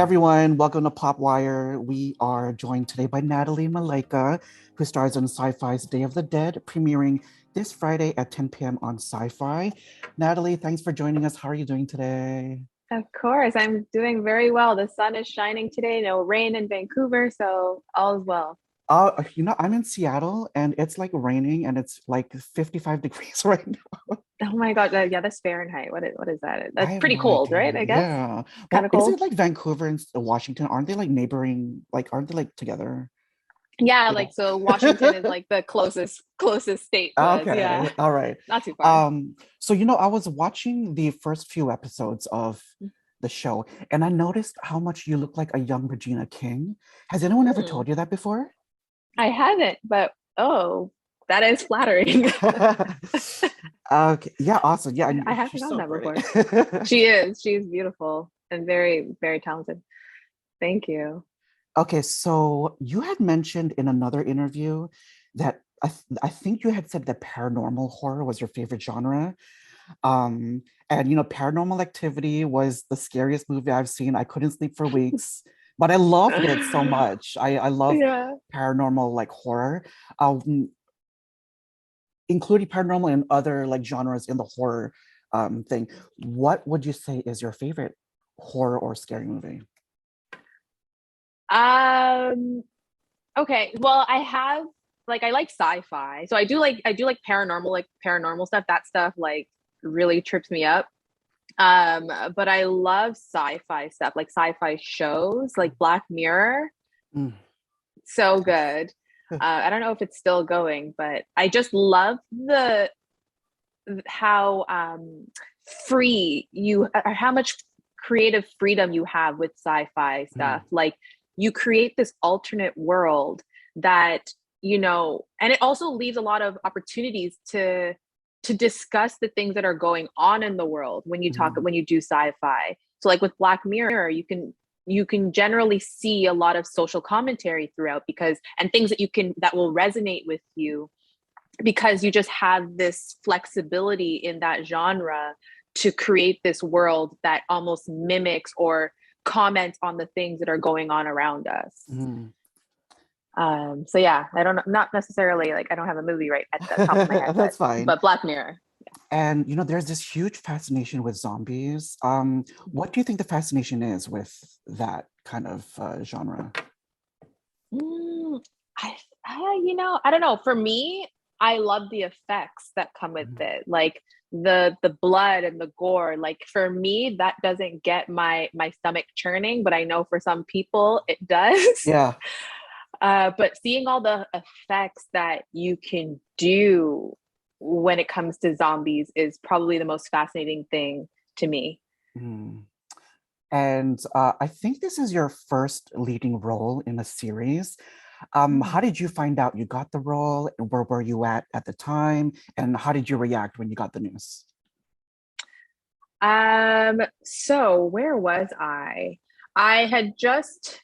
everyone, welcome to PopWire. We are joined today by Natalie Malaika, who stars in SYFY's Day of the Dead, premiering this Friday at 10 p.m. on SYFY. Natalie, thanks for joining us. How are you doing today? Of course, I'm doing very well. The sun is shining today, no rain in Vancouver, so all is well. I'm in Seattle and it's like raining and it's like 55 degrees right now. Oh my God, yeah, that's Fahrenheit. What is that? I That's have pretty no cold, right? idea. I guess Yeah. kind Well, of is cold. it like Vancouver and Washington? Aren't they like neighboring? Like, aren't they like together? Yeah, You like know. so Washington is like the closest state to us. Yeah, Okay. All right. not too far. So I was watching the first few episodes of the show, and I noticed how much you look like a young Regina King. Has anyone ever Hmm. told you that before? I haven't, but oh, that is flattering. Okay. Yeah, awesome. Yeah, I and haven't she's gotten so that pretty. before. She's beautiful and very talented. Thank you. Okay, so you had mentioned in another interview that I think you had said that paranormal horror was your favorite genre. And Paranormal Activity was the scariest movie I've seen. I couldn't sleep for weeks, but I loved it so much. I love Yeah. paranormal like horror, including paranormal and other like genres in the horror thing. What would you say is your favorite horror or scary movie? Um, okay. Well, I like sci-fi. So I do like paranormal stuff. That stuff like really trips me up. But I love sci-fi stuff, like sci-fi shows, like Black Mirror. Mm, So yes. good. I don't know if it's still going, but I just love the how free you or how much creative freedom you have with sci-fi stuff. Mm, Like you create this alternate world that, and it also leaves a lot of opportunities to discuss the things that are going on in the world mm, when you do sci-fi. So like with Black Mirror, you can generally see a lot of social commentary throughout because and things that will resonate with you because you just have this flexibility in that genre to create this world that almost mimics or comments on the things that are going on around us. mm. So yeah, I don't know, not necessarily like I don't have a movie right at the top of my head, but That's fine. but Black Mirror. And there's this huge fascination with zombies. What do you think the fascination is with that kind of genre? Mm, I, I don't know. For me, I love the effects that come with Mm. it, like the blood and the gore. Like for me, that doesn't get my stomach churning, but I know for some people it does. Yeah. But seeing all the effects that you can do when it comes to zombies is probably the most fascinating thing to me. Mm. And I think this is your first leading role in a series. How did you find out you got the role? And where were you at the time? And how did you react when you got the news? So where was I? I had just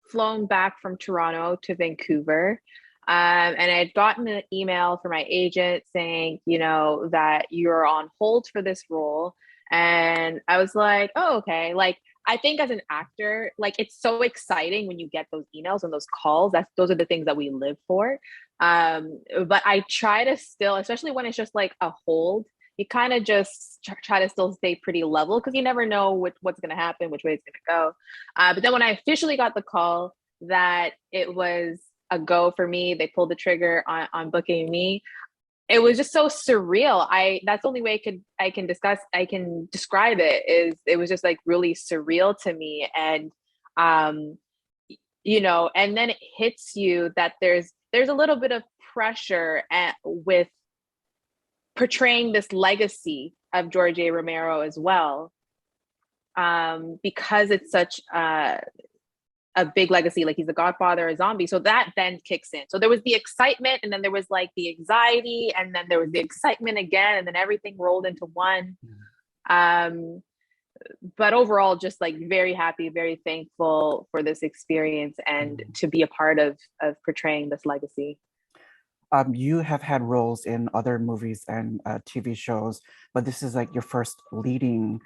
flown back from Toronto to Vancouver. And I had gotten an email from my agent saying, that you're on hold for this role. And I was like, oh, okay. Like, I think as an actor, like it's so exciting when you get those emails and those calls. Those are the things that we live for. But I try to still, especially when it's just like a hold, you kind of just try to still stay pretty level because you never know what's going to happen, which way it's going to go. But then when I officially got the call that it was a go for me, they pulled the trigger on booking me. It was just so surreal. That's the only way I can describe it is it was just like really surreal to me. And um, and then it hits you that there's a little bit of pressure with portraying this legacy of George A. Romero as well, because it's such a big legacy. Like he's the godfather of zombie. So that then kicks in. So there was the excitement, and then there was like the anxiety, and then there was the excitement again, and then everything rolled into one. Um, but overall, just like very happy, very thankful for this experience and Mm. to be a part of portraying this legacy. You have had roles in other movies and TV shows, but this is like your first leading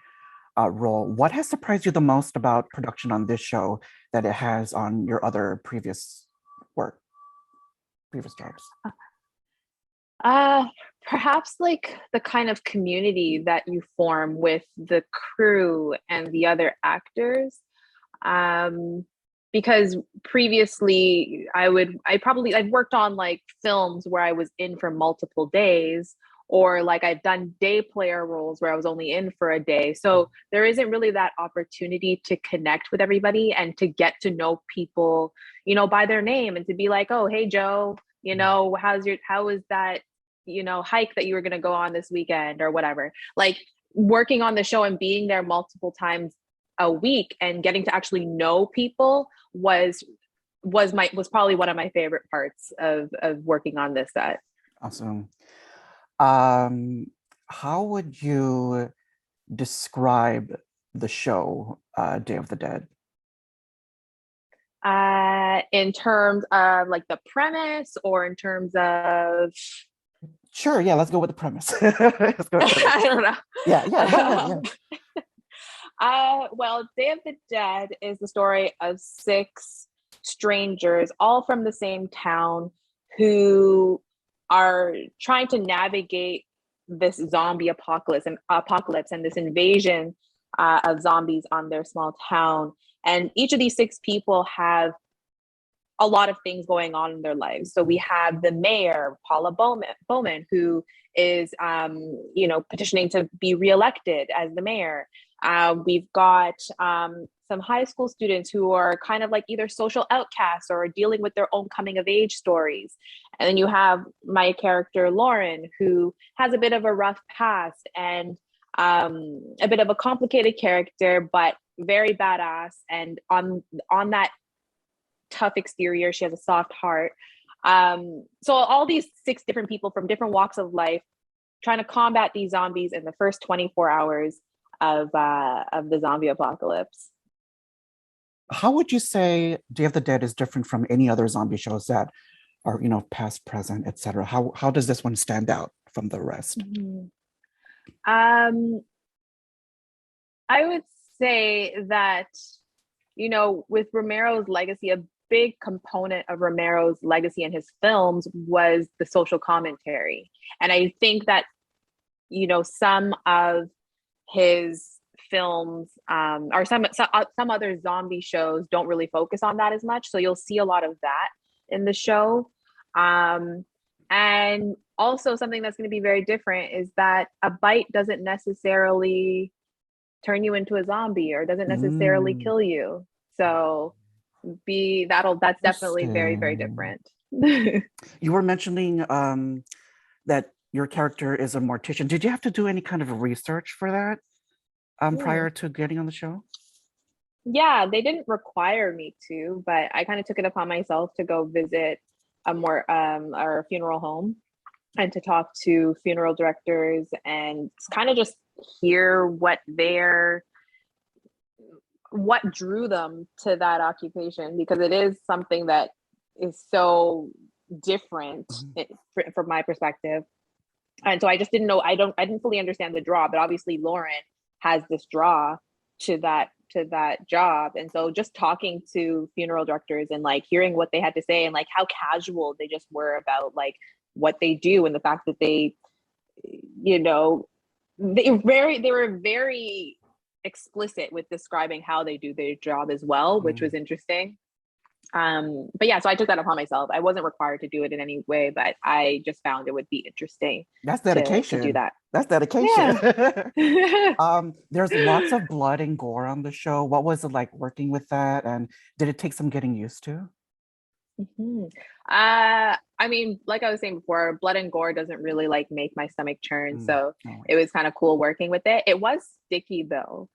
role. What has surprised you the most about production on this show that it has on your other work, previous jobs? Uh, Perhaps like the kind of community that you form with the crew and the other actors. Um, because previously I've worked on like films where I was in for multiple days, or like I've done day player roles where I was only in for a day. So there isn't really that opportunity to connect with everybody and to get to know people, by their name, and to be like, oh, hey, Joe, how is that, hike that you were going to go on this weekend or whatever. Like working on the show and being there multiple times a week and getting to actually know people was probably one of my favorite parts of working on this set. Awesome. How would you describe the show, Day of the Dead? In terms of like the premise, or in terms of Sure, yeah, let's go with the premise. Let's go with the premise. I don't know. Yeah. Well, Day of the Dead is the story of six strangers, all from the same town, who are trying to navigate this zombie apocalypse and this invasion of zombies on their small town. And each of these six people have a lot of things going on in their lives. So we have the mayor, Paula Bowman, who is, petitioning to be reelected as the mayor. We've got some high school students who are kind of like either social outcasts or dealing with their own coming of age stories. And then you have my character, Lauren, who has a bit of a rough past and a bit of a complicated character, but very badass. And on that tough exterior, she has a soft heart. So all these six different people from different walks of life trying to combat these zombies in the first 24 hours of the zombie apocalypse. How would you say Day of the Dead is different from any other zombie shows that are, past, present, etc.? How does this one stand out from the rest? Mm-hmm. I would say that, with Romero's legacy, a big component of Romero's legacy and his films was the social commentary. And I think that, some of his films or some other zombie shows don't really focus on that as much. So you'll see a lot of that in the show. And also something that's going to be very different is that a bite doesn't necessarily turn you into a zombie or doesn't necessarily kill you. So that's definitely very, very different. You were mentioning that your character is a mortician. Did you have to do any kind of research for that prior to getting on the show? Yeah, they didn't require me to, but I kind of took it upon myself to go visit our funeral home and to talk to funeral directors and kind of just hear what drew them to that occupation, because it is something that is so different from my perspective. And so I just didn't know, I didn't fully understand the draw, but obviously Lauren has this draw to that job. And so just talking to funeral directors and like hearing what they had to say and like how casual they just were about like what they do, and the fact that they were very explicit with describing how they do their job as well, which was interesting. But yeah, so I took that upon myself. I wasn't required to do it in any way, but I just found it would be interesting. That's dedication. To do that. That's dedication. Yeah. There's lots of blood and gore on the show. What was it like working with that? And did it take some getting used to? Mm-hmm. I mean, like I was saying before, blood and gore doesn't really like make my stomach churn. So it was kind of cool working with it. It was sticky though.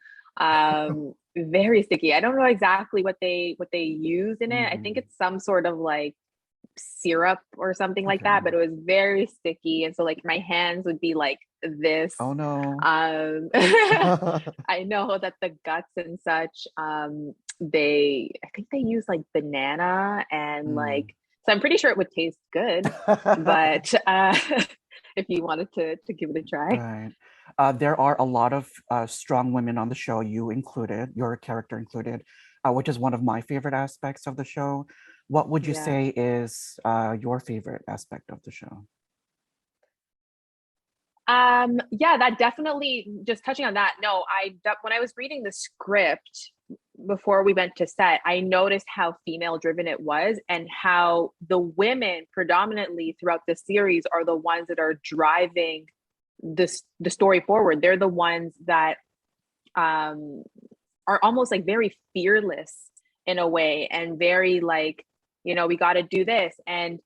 Very sticky. I don't know exactly what they use in it. I think it's some sort of like syrup or something like that, but it was very sticky. And so like my hands would be like this. Oh no. I know that the guts and such, I think they use like banana and like, so I'm pretty sure it would taste good, but if you wanted to give it a try. Right. There are a lot of strong women on the show, you included, your character included, which is one of my favorite aspects of the show. What would you Yeah. say is your favorite aspect of the show? Yeah, that definitely, just touching on that. No, when I was reading the script before we went to set, I noticed how female driven it was and how the women predominantly throughout the series are the ones that are driving the story forward. They're the ones that um are almost like very fearless in a way and very like, we got to do this. And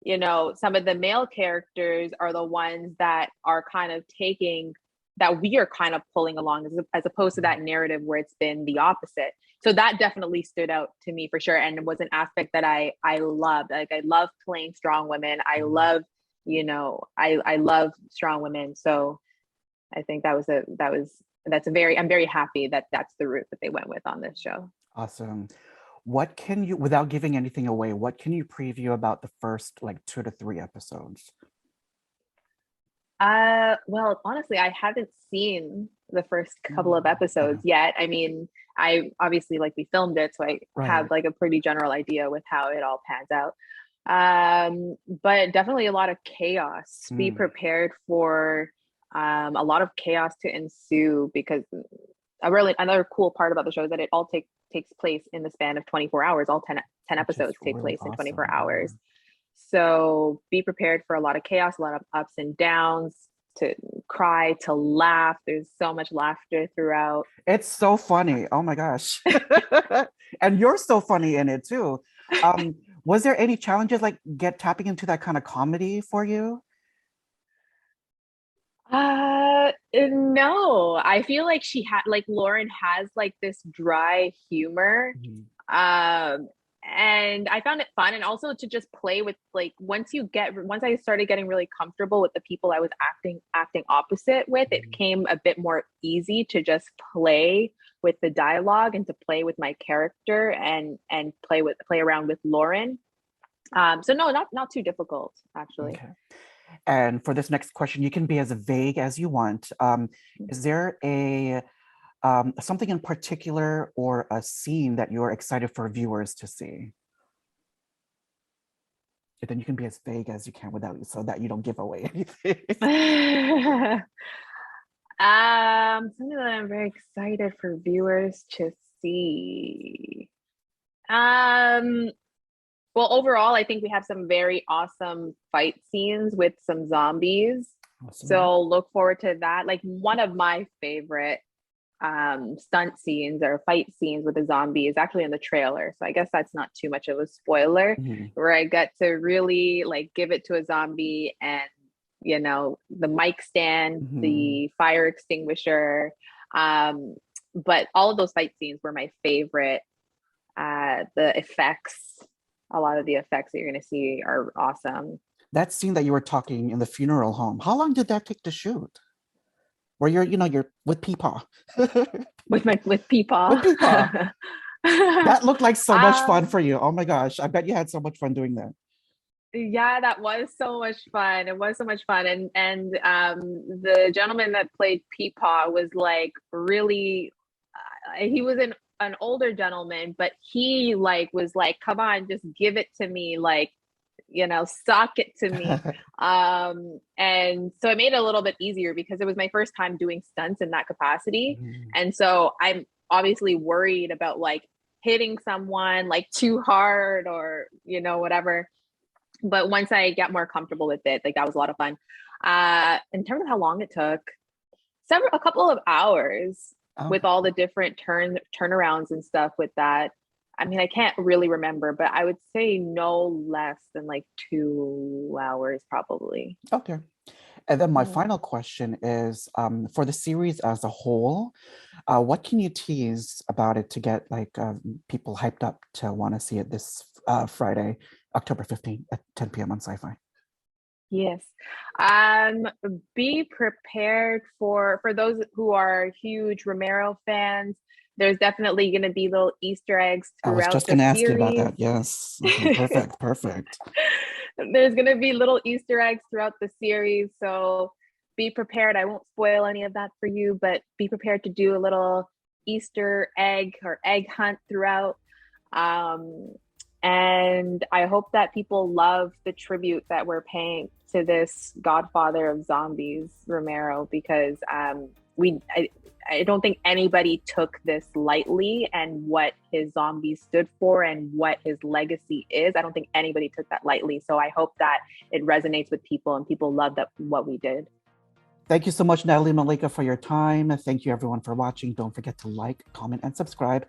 some of the male characters are the ones that are kind of taking that we are kind of pulling along as opposed to that narrative where it's been the opposite. So that definitely stood out to me for sure, and it was an aspect that I loved. Like, I love playing strong women. I love, I love strong women. So I think I'm very happy that that's the route that they went with on this show. Awesome. What can you, without giving anything away, what can you preview about the first like 2 to 3 episodes? Well, honestly, I haven't seen the first couple of episodes Okay. yet. I mean, I obviously, like, we filmed it, so I have Right. like a pretty general idea with how it all pans out. But definitely a lot of chaos. Be Mm. prepared for a lot of chaos to ensue, because another cool part about the show is that it all takes place in the span of 24 hours. All 10 Which is episodes take really place in 24 awesome. hours. So be prepared for a lot of chaos, a lot of ups and downs, to cry, to laugh. There's so much laughter throughout. It's so funny. Oh my gosh. And you're so funny in it too. Um, was there any challenges like tapping into that kind of comedy for you? No, I feel like Lauren has like this dry humor. Mhm. Um, and I found it fun, and also to just play with, like, once I started getting really comfortable with the people I was acting opposite with, it Mhm. became a bit more easy to just play with the dialogue and to play with my character and play around with Lauren. So no, not too difficult, actually. Okay. And for this next question, you can be as vague as you want. Is there a something in particular or a scene that you're excited for viewers to see? And then you can be as vague as you can without so that you don't give away anything. Something that I'm very excited for viewers to see. Um, well, overall, I think we have some very awesome fight scenes with some zombies. Awesome. So look forward to that. Like, one of my favorite stunt scenes or fight scenes with a zombie is actually in the trailer. So I guess that's not too much of a spoiler, Mhm. where I get to really like give it to a zombie, and the mic stand, Mhm. the fire extinguisher. Um, but all of those fight scenes were my favorite. The effects, a lot of the effects that you're going to see are awesome. That scene that you were talking in the funeral home, how long did that take to shoot? Where you're with Peepaw. With Peepaw. With Peepaw. That looked like so much fun um, for you. Oh my gosh. I bet you had so much fun doing that. yeah, that was so much fun. It was so much fun. And the gentleman that played Peepaw was like really, he was an older gentleman, but he like was like, come on, just give it to me, like, sock it to me. And so it made it a little bit easier because it was my first time doing stunts in that capacity. Mhm. And so I'm obviously worried about like hitting someone like too hard or whatever. But once I got more comfortable with it, like, that was a lot of fun. In terms of how long it took, a couple of hours with Okay. all the different turnarounds and stuff with that. I mean, I can't really remember, but I would say no less than like 2 hours probably. Okay. And then my Yeah. final question is for the series as a whole, what can you tease about it to get like people hyped up to want to see it this Friday, October 15th at 10 p.m. on SYFY? Yes. Um, be prepared for those who are huge Romero fans. There's definitely going to be little Easter eggs I was throughout just the going to ask you about series. that. Yes. Okay, perfect. Perfect. There's going to be little Easter eggs throughout the series. So be prepared. I won't spoil any of that for you, but be prepared to do a little Easter egg or egg hunt throughout. And I hope that people love the tribute that we're paying to this godfather of zombies, Romero, because I don't think anybody took this lightly, and what his zombies stood for and what his legacy is. I don't think anybody took that lightly. So I hope that it resonates with people and people love what we did. Thank you so much, Natalie Malaika, for your time. Thank you, everyone, for watching. Don't forget to like, comment, and subscribe.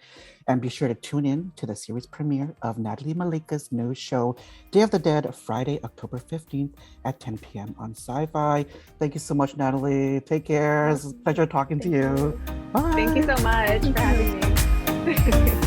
And be sure to tune in to the series premiere of Natalie Malaika's new show, Day of the Dead, Friday, October 15th at 10 p.m. on SYFY. Thank you so much, Natalie. Take care. It's a pleasure talking to you. Bye. Thank you so much for having me.